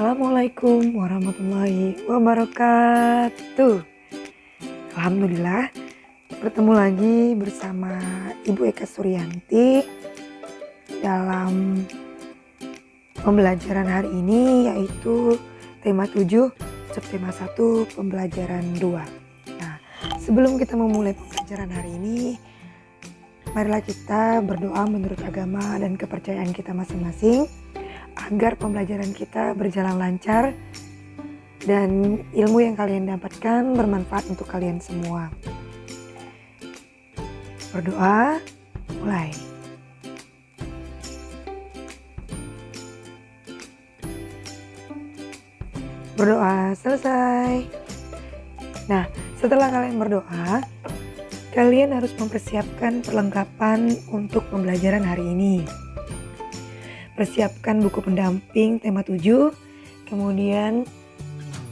Assalamualaikum warahmatullahi wabarakatuh. Alhamdulillah bertemu lagi bersama Ibu Eka Suryanti dalam pembelajaran hari ini, yaitu tema 7 subtema 1 pembelajaran 2. Nah, sebelum kita memulai pembelajaran hari ini, marilah kita berdoa menurut agama dan kepercayaan kita masing-masing agar pembelajaran kita berjalan lancar dan ilmu yang kalian dapatkan bermanfaat untuk kalian semua. Berdoa, mulai. Berdoa selesai. Nah, setelah kalian berdoa, kalian harus mempersiapkan perlengkapan untuk pembelajaran hari ini. Persiapkan buku pendamping tema 7, kemudian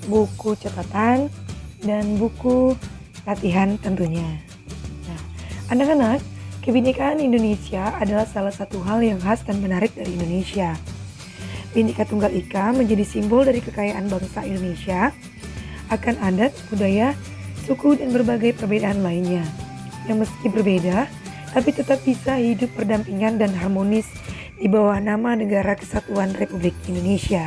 buku catatan, dan buku latihan tentunya. Nah, anak-anak, kebinekaan Indonesia adalah salah satu hal yang khas dan menarik dari Indonesia. Bhinneka Tunggal Ika menjadi simbol dari kekayaan bangsa Indonesia akan adat, budaya, suku, dan berbagai perbedaan lainnya yang meski berbeda, tapi tetap bisa hidup berdampingan dan harmonis di bawah nama Negara Kesatuan Republik Indonesia.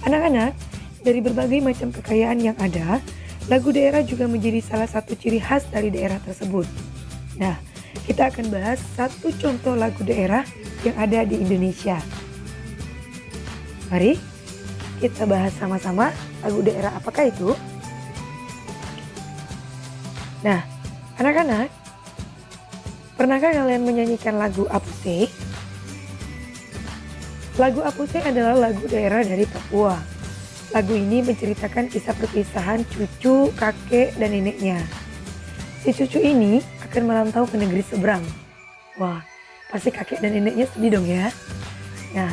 Anak-anak, dari berbagai macam kekayaan yang ada, lagu daerah juga menjadi salah satu ciri khas dari daerah tersebut. Nah, kita akan bahas satu contoh lagu daerah yang ada di Indonesia. Mari kita bahas sama-sama lagu daerah apakah itu? Nah, anak-anak, pernahkah kalian menyanyikan lagu Apuse? Lagu Apuse adalah lagu daerah dari Papua. Lagu ini menceritakan kisah perpisahan cucu, kakek, dan neneknya. Si cucu ini akan merantau ke negeri seberang. Wah, pasti kakek dan neneknya sedih dong ya. Nah,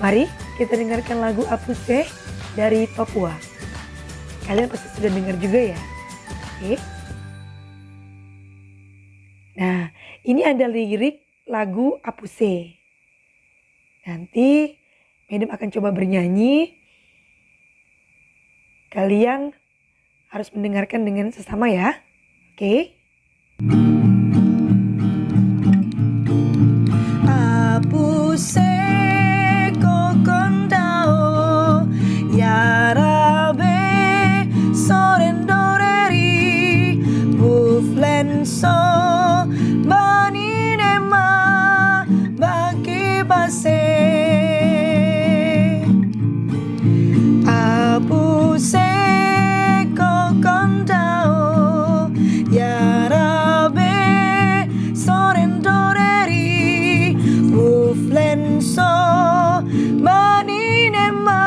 mari kita dengarkan lagu Apuse dari Papua. Kalian pasti sudah dengar juga ya? Oke. Nah, ini ada lirik lagu Apuse. Nanti Madam akan coba bernyanyi. Kalian harus mendengarkan dengan sesama ya. Oke? Apuse kokondao yarabe sorendoreri buflenso baninema bagi base Apuse kokondao yarabe sorendoreri buflenso baninema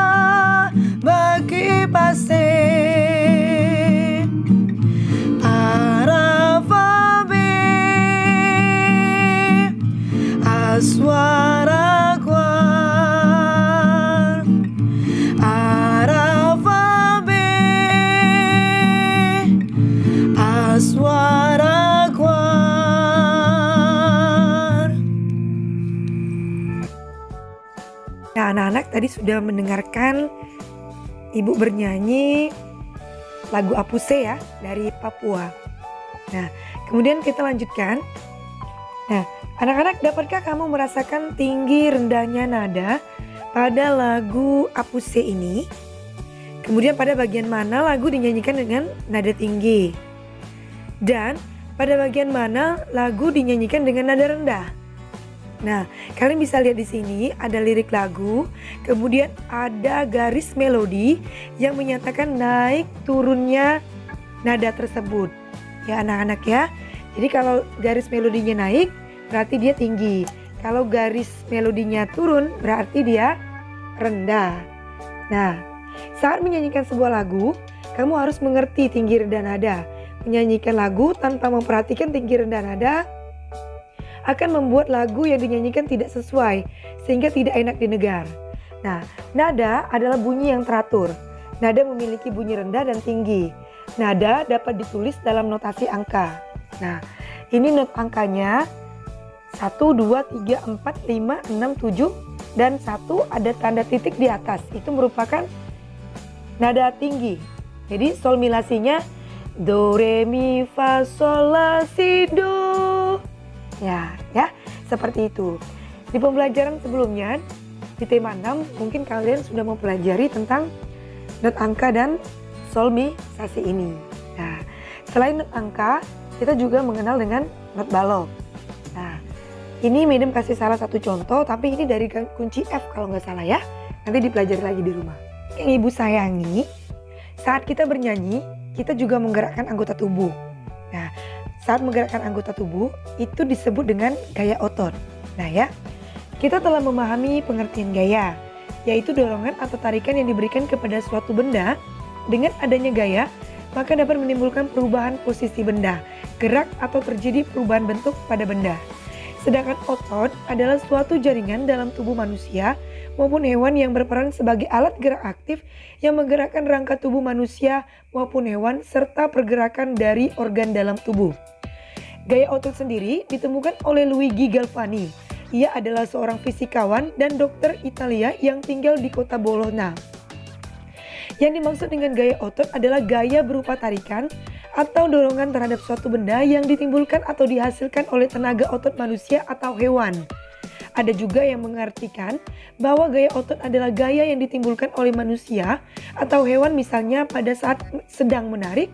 bagi base Aravabe Aswara Gwar Aravabe Aswara Gwar. Nah, anak-anak tadi sudah mendengarkan Ibu bernyanyi lagu Apuse ya dari Papua. Nah, kemudian kita lanjutkan. Nah, anak-anak, dapatkah kamu merasakan tinggi rendahnya nada pada lagu Apuse ini? Kemudian pada bagian mana lagu dinyanyikan dengan nada tinggi? Dan pada bagian mana lagu dinyanyikan dengan nada rendah? Nah, kalian bisa lihat di sini ada lirik lagu, kemudian ada garis melodi yang menyatakan naik turunnya nada tersebut. Ya anak-anak ya. Jadi kalau garis melodinya naik berarti dia tinggi. Kalau garis melodinya turun berarti dia rendah. Nah, saat menyanyikan sebuah lagu, kamu harus mengerti tinggi rendah nada. Menyanyikan lagu tanpa memperhatikan tinggi rendah nada akan membuat lagu yang dinyanyikan tidak sesuai sehingga tidak enak didengar. Nah, nada adalah bunyi yang teratur. Nada memiliki bunyi rendah dan tinggi. Nada dapat ditulis dalam notasi angka. Nah, ini not angkanya 1, 2, 3, 4, 5, 6, 7, dan satu ada tanda titik di atas. Itu merupakan nada tinggi. Jadi sol mi la si-nya do re mi fa sol la si do. Ya, seperti itu. Di pembelajaran sebelumnya di tema 6 mungkin kalian sudah mempelajari tentang not angka dan sol mi sa si ini. Nah, selain not angka, kita juga mengenal dengan not balok. Nah, ini Madam kasih salah satu contoh, tapi ini dari kunci F kalau nggak salah ya. Nanti dipelajari lagi di rumah. Yang Ibu sayangi, saat kita bernyanyi, kita juga menggerakkan anggota tubuh. Nah, saat menggerakkan anggota tubuh, itu disebut dengan gaya otot. Nah ya, kita telah memahami pengertian gaya, yaitu dorongan atau tarikan yang diberikan kepada suatu benda. Dengan adanya gaya, maka dapat menimbulkan perubahan posisi benda, gerak atau terjadi perubahan bentuk pada benda. Sedangkan otot adalah suatu jaringan dalam tubuh manusia maupun hewan yang berperan sebagai alat gerak aktif yang menggerakkan rangka tubuh manusia maupun hewan serta pergerakan dari organ dalam tubuh. Gaya otot sendiri ditemukan oleh Luigi Galvani. Ia adalah seorang fisikawan dan dokter Italia yang tinggal di kota Bologna. Yang dimaksud dengan gaya otot adalah gaya berupa tarikan atau dorongan terhadap suatu benda yang ditimbulkan atau dihasilkan oleh tenaga otot manusia atau hewan. Ada juga yang mengartikan bahwa gaya otot adalah gaya yang ditimbulkan oleh manusia atau hewan, misalnya pada saat sedang menarik,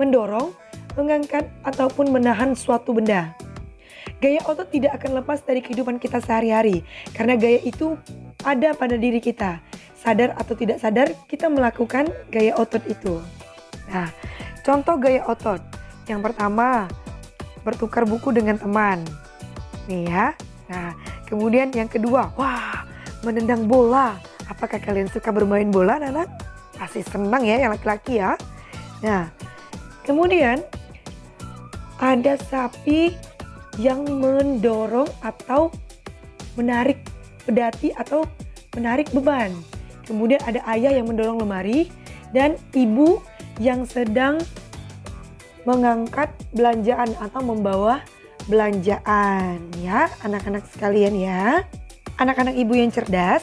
mendorong, mengangkat, ataupun menahan suatu benda. Gaya otot tidak akan lepas dari kehidupan kita sehari-hari karena gaya itu ada pada diri kita. Sadar atau tidak sadar, kita melakukan gaya otot itu. Nah, contoh gaya otot. Yang pertama, bertukar buku dengan teman. Nih ya. Nah, kemudian yang kedua, menendang bola. Apakah kalian suka bermain bola, anak-anak? Pasti senang ya yang laki-laki ya. Nah, kemudian ada sapi yang mendorong atau menarik pedati atau menarik beban. Kemudian ada ayah yang mendorong lemari dan ibu yang sedang mengangkat belanjaan atau membawa belanjaan ya anak-anak sekalian ya. Anak-anak ibu yang cerdas,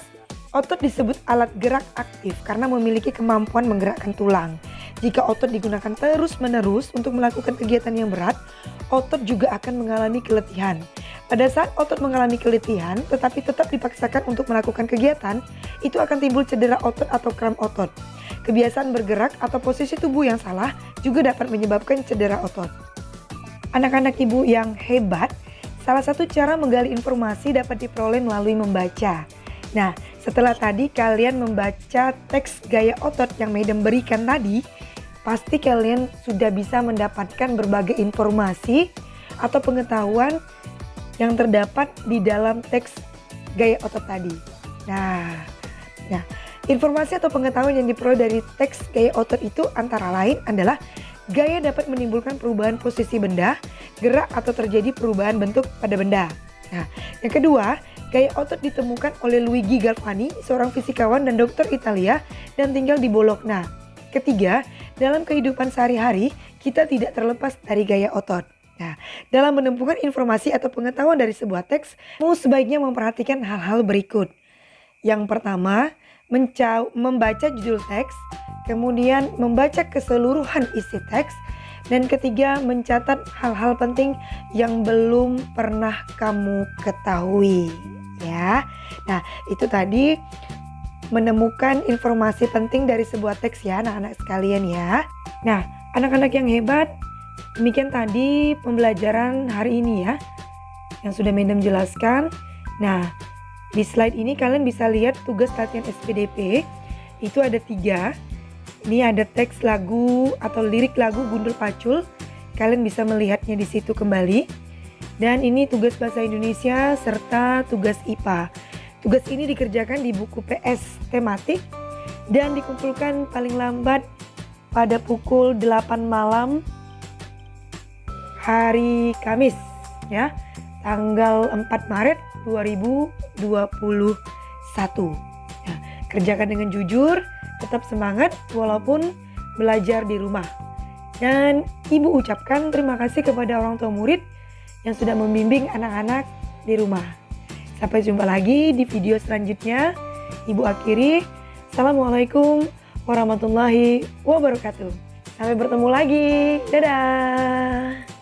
otot disebut alat gerak aktif karena memiliki kemampuan menggerakkan tulang. Jika otot digunakan terus-menerus untuk melakukan kegiatan yang berat, otot juga akan mengalami keletihan. Pada saat otot mengalami keletihan tetapi tetap dipaksakan untuk melakukan kegiatan, itu akan timbul cedera otot atau kram otot. Kebiasaan bergerak atau posisi tubuh yang salah juga dapat menyebabkan cedera otot. Anak-anak ibu yang hebat, salah satu cara menggali informasi dapat diperoleh melalui membaca. Nah, setelah tadi kalian membaca teks gaya otot yang Madam berikan tadi, pasti kalian sudah bisa mendapatkan berbagai informasi atau pengetahuan yang terdapat di dalam teks gaya otot tadi. Nah, informasi atau pengetahuan yang diperoleh dari teks gaya otot itu antara lain adalah gaya dapat menimbulkan perubahan posisi benda, gerak atau terjadi perubahan bentuk pada benda. Nah, yang kedua, gaya otot ditemukan oleh Luigi Galvani, seorang fisikawan dan dokter Italia dan tinggal di Bologna. Ketiga, dalam kehidupan sehari-hari kita tidak terlepas dari gaya otot. Nah, dalam menemukan informasi atau pengetahuan dari sebuah teks, kamu sebaiknya memperhatikan hal-hal berikut. Yang pertama, membaca judul teks, kemudian membaca keseluruhan isi teks, dan ketiga, mencatat hal-hal penting yang belum pernah kamu ketahui. Ya, nah itu tadi menemukan informasi penting dari sebuah teks ya anak-anak sekalian ya. Nah, anak-anak yang hebat, demikian tadi pembelajaran hari ini ya, yang sudah Madam jelaskan. Nah, di slide ini kalian bisa lihat tugas latihan SPDP, itu ada 3. Ini ada teks lagu atau lirik lagu Gundul Pacul, kalian bisa melihatnya di situ kembali. Dan ini tugas bahasa Indonesia serta tugas IPA. Tugas ini dikerjakan di buku PS tematik dan dikumpulkan paling lambat pada pukul 8 malam hari Kamis ya, tanggal 4 Maret 2021. Nah, kerjakan dengan jujur, tetap semangat walaupun belajar di rumah. Dan Ibu ucapkan terima kasih kepada orang tua murid yang sudah membimbing anak-anak di rumah. Sampai jumpa lagi di video selanjutnya. Ibu akhiri, Assalamualaikum warahmatullahi wabarakatuh. Sampai bertemu lagi. Dadah.